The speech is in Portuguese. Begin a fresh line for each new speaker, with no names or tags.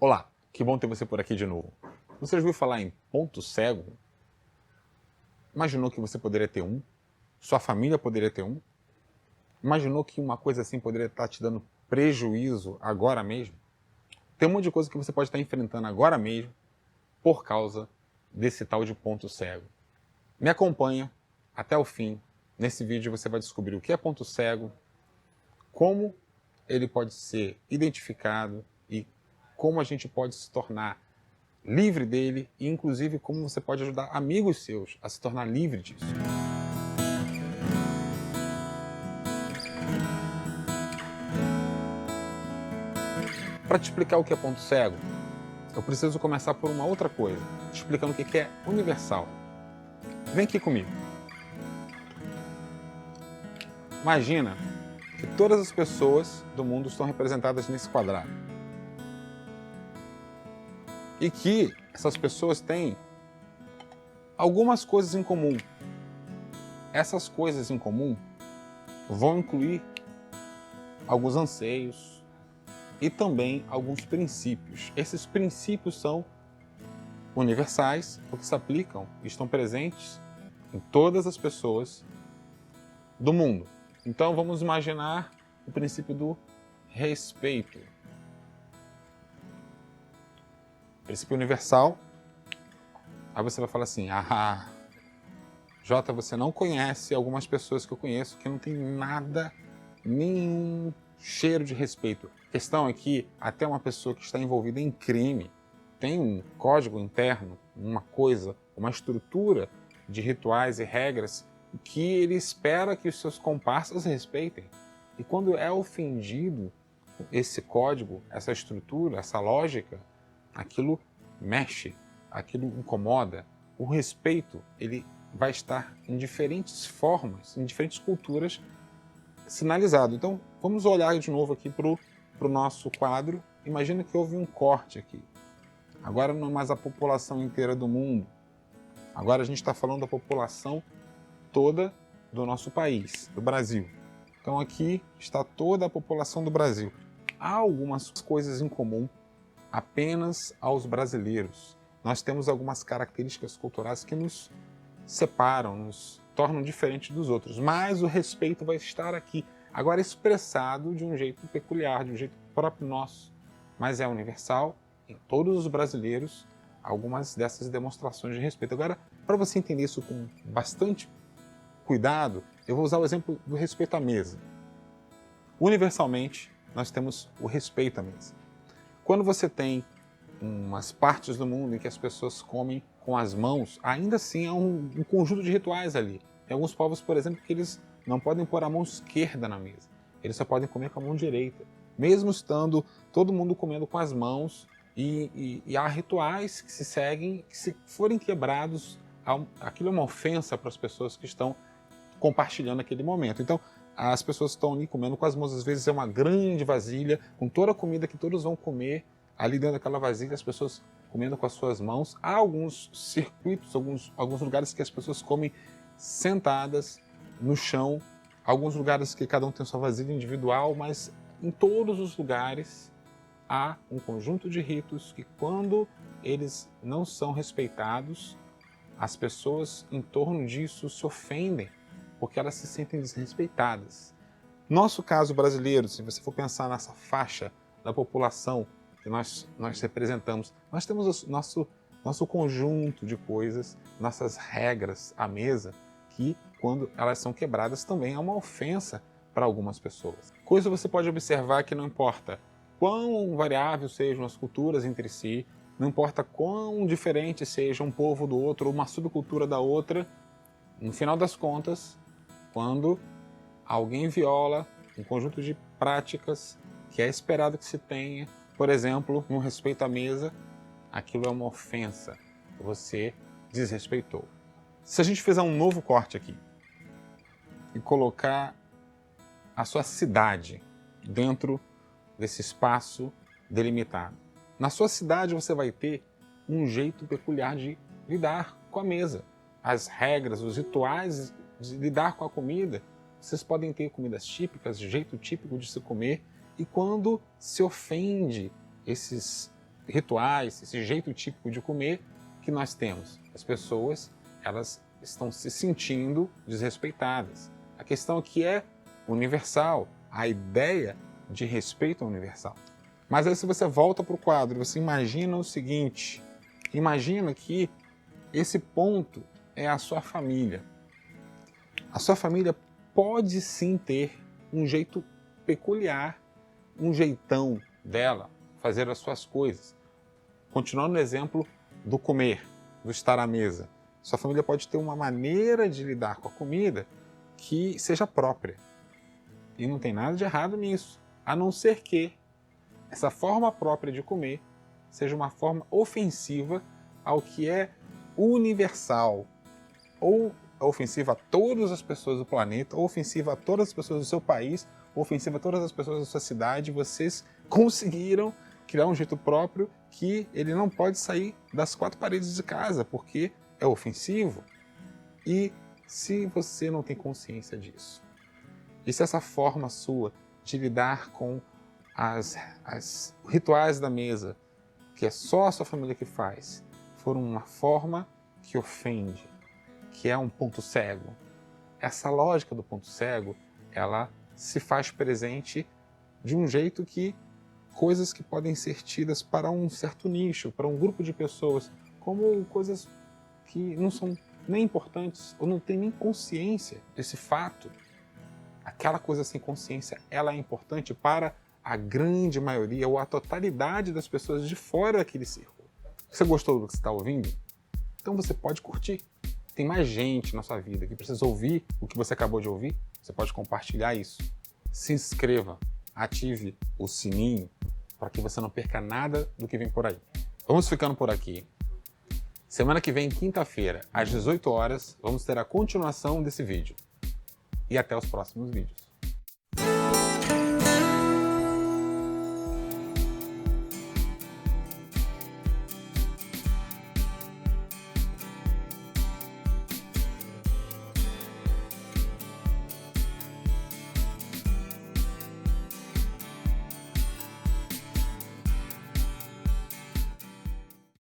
Olá, que bom ter você por aqui de novo. Você já ouviu falar em ponto cego? Imaginou que você poderia ter um? Sua família poderia ter um? Imaginou que uma coisa assim poderia estar te dando prejuízo agora mesmo? Tem um monte de coisa que você pode estar enfrentando agora mesmo por causa desse tal de ponto cego. Me acompanha até o fim. Nesse vídeo você vai descobrir o que é ponto cego, como ele pode ser identificado e como a gente pode se tornar livre dele e inclusive como você pode ajudar amigos seus a se tornar livre disso. Para te explicar o que é ponto cego, eu preciso começar por uma outra coisa, te explicando o que é universal. Vem aqui comigo. Imagina que todas as pessoas do mundo estão representadas nesse quadrado. E que essas pessoas têm algumas coisas em comum. Essas coisas em comum vão incluir alguns anseios e também alguns princípios. Esses princípios são universais, porque se aplicam e estão presentes em todas as pessoas do mundo. Então vamos imaginar o princípio do respeito. Princípio universal. Aí você vai falar assim, Jota, você não conhece algumas pessoas que eu conheço que não tem nada, nenhum cheiro de respeito. A questão é que até uma pessoa que está envolvida em crime tem um código interno, uma coisa, uma estrutura de rituais e regras que ele espera que os seus comparsas respeitem. E quando é ofendido esse código, essa estrutura, essa lógica, aquilo mexe, aquilo incomoda. O respeito, ele vai estar em diferentes formas, em diferentes culturas, sinalizado. Então, vamos olhar de novo aqui para o nosso quadro. Imagina que houve um corte aqui. Agora não é mais a população inteira do mundo. Agora a gente está falando da população toda do nosso país, do Brasil. Então aqui está toda a população do Brasil. Há algumas coisas em comum apenas aos brasileiros. Nós temos algumas características culturais que nos separam, nos tornam diferentes dos outros, mas o respeito vai estar aqui, agora expressado de um jeito peculiar, de um jeito próprio nosso, mas é universal em todos os brasileiros, algumas dessas demonstrações de respeito. Agora, para você entender isso com bastante cuidado, eu vou usar o exemplo do respeito à mesa. Universalmente, nós temos o respeito à mesa. Quando você tem umas partes do mundo em que as pessoas comem com as mãos, ainda assim há um conjunto de rituais ali. Tem alguns povos, por exemplo, que eles não podem pôr a mão esquerda na mesa. Eles só podem comer com a mão direita. Mesmo estando todo mundo comendo com as mãos, e há rituais que se seguem, que se forem quebrados, aquilo é uma ofensa para as pessoas que estão compartilhando aquele momento. Então, as pessoas estão ali comendo com as mãos, às vezes é uma grande vasilha, com toda a comida que todos vão comer, ali dentro daquela vasilha, as pessoas comendo com as suas mãos. Há alguns circuitos, alguns lugares que as pessoas comem sentadas no chão, alguns lugares que cada um tem sua vasilha individual, mas em todos os lugares há um conjunto de ritos que, quando eles não são respeitados, as pessoas em torno disso se ofendem, porque elas se sentem desrespeitadas. Nosso caso brasileiro, se você for pensar nessa faixa da população que nós representamos, nós temos nosso conjunto de coisas, nossas regras à mesa, que quando elas são quebradas também é uma ofensa para algumas pessoas. Coisa você pode observar que não importa quão variáveis sejam as culturas entre si, não importa quão diferente seja um povo do outro, ou uma subcultura da outra, no final das contas, quando alguém viola um conjunto de práticas que é esperado que se tenha, por exemplo, no respeito à mesa, aquilo é uma ofensa, você desrespeitou. Se a gente fizer um novo corte aqui e colocar a sua cidade dentro desse espaço delimitado, na sua cidade você vai ter um jeito peculiar de lidar com a mesa. As regras, os rituais de lidar com a comida, vocês podem ter comidas típicas, jeito típico de se comer, e quando se ofende esses rituais, esse jeito típico de comer que nós temos. As pessoas, elas estão se sentindo desrespeitadas. A questão aqui é universal, a ideia de respeito é universal. Mas aí se você volta para o quadro, você imagina o seguinte, imagina que esse ponto é a sua família. A sua família pode sim ter um jeito peculiar, um jeitão dela fazer as suas coisas. Continuando no exemplo do comer, do estar à mesa. Sua família pode ter uma maneira de lidar com a comida que seja própria. E não tem nada de errado nisso, a não ser que essa forma própria de comer seja uma forma ofensiva ao que é universal, ou ofensiva a todas as pessoas do planeta, ou ofensiva a todas as pessoas do seu país, ou ofensiva a todas as pessoas da sua cidade. Vocês conseguiram criar um jeito próprio que ele não pode sair das quatro paredes de casa, porque é ofensivo. E se você não tem consciência disso, e se essa forma sua de lidar com os rituais da mesa, que é só a sua família que faz, for uma forma que ofende, que é um ponto cego, essa lógica do ponto cego, ela se faz presente de um jeito que coisas que podem ser tidas para um certo nicho, para um grupo de pessoas, como coisas que não são nem importantes ou não tem nem consciência desse fato. Aquela coisa sem consciência, ela é importante para a grande maioria ou a totalidade das pessoas de fora daquele círculo. Você gostou do que você está ouvindo? Então você pode curtir. Tem mais gente na sua vida que precisa ouvir o que você acabou de ouvir. Você pode compartilhar isso. Se inscreva, ative o sininho para que você não perca nada do que vem por aí. Vamos ficando por aqui. Semana que vem, quinta-feira, às 18 horas, vamos ter a continuação desse vídeo. E até os próximos vídeos.